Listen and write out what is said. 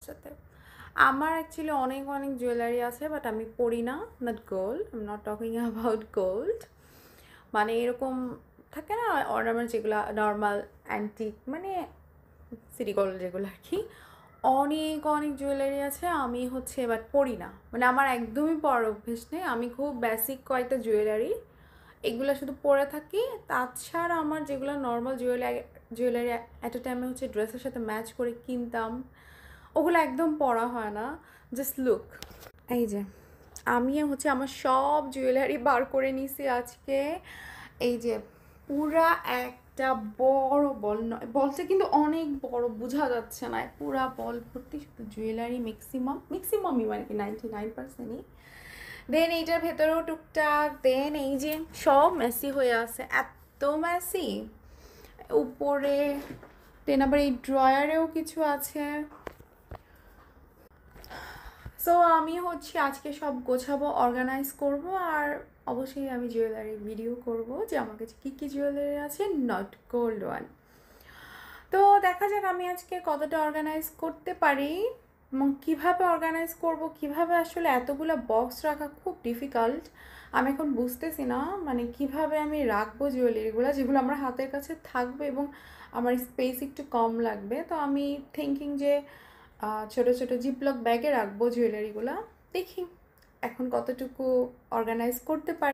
সাথে আমার অ্যাকচুয়ালি অনেক অনেক জুয়েলারি আছে, বাট আমি পরি না। Not gold, I am not talking about gold. মানে এরকম থাকে না অর্নামেন্ট যেগুলো নর্মাল অ্যান্টিক, মানে সিটি গোল্ড যেগুলো আর কি। অনেক অনেক জুয়েলারি আছে, আমি হচ্ছে এবার পরি না, মানে আমার একদমই পরার অভ্যেস নেই। আমি খুব বেসিক কয়েকটা জুয়েলারি এগুলো শুধু পরে থাকি। তাছাড়া আমার যেগুলো নর্মাল জুয়েলারি অ্যাট এ টাইমে হচ্ছে ড্রেসের সাথে ম্যাচ করে কিনতাম, ওগুলো একদম পরা হয় না। জাস্ট লুক, এই যে আমি হচ্ছে আমার সব জুয়েলারি বার করে নিছি আজকে। এই যে পুরা একটা বড় বল, নয় বলটা কিন্তু অনেক বড়, বোঝা যাচ্ছে না, পুরা বল ভর্তি শুধু জুয়েলারি, ম্যাক্সিমামই মানে কি 99%ই। দেন এইটার ভেতরেও টুকটাক, দেন এই যে সব মেসি হয়ে আছে, এত মেসি উপরে। দেন আবার এই ড্রয়ারেও কিছু আছে। সো আমি হচ্ছে আজকে সব গোছাবো, অর্গানাইজ করব, আর অবশ্যই আমি জুয়েলারি ভিডিও করব যে আমার কাছে কী কী জুয়েলারি আছে, নট গোল্ড ওয়ান। তো দেখা যাক আমি আজকে কতটা অর্গানাইজ করতে পারি এবং কীভাবে অর্গানাইজ করব, কিভাবে আসলে এতগুলো বক্স রাখা খুব ডিফিকাল্ট। আমি এখন বুঝতেছি না মানে কিভাবে আমি রাখবো জুয়েলারিগুলো, যেগুলো আমার হাতের কাছে থাকবে এবং আমার স্পেস একটু কম লাগবে। তো আমি থিঙ্কিং যে ছোটো ছোটো জিপলক ব্যাগে রাখবো জুয়েলারিগুলো। দেখি এখন কতটুকু অর্গানাইজ করতে পারি।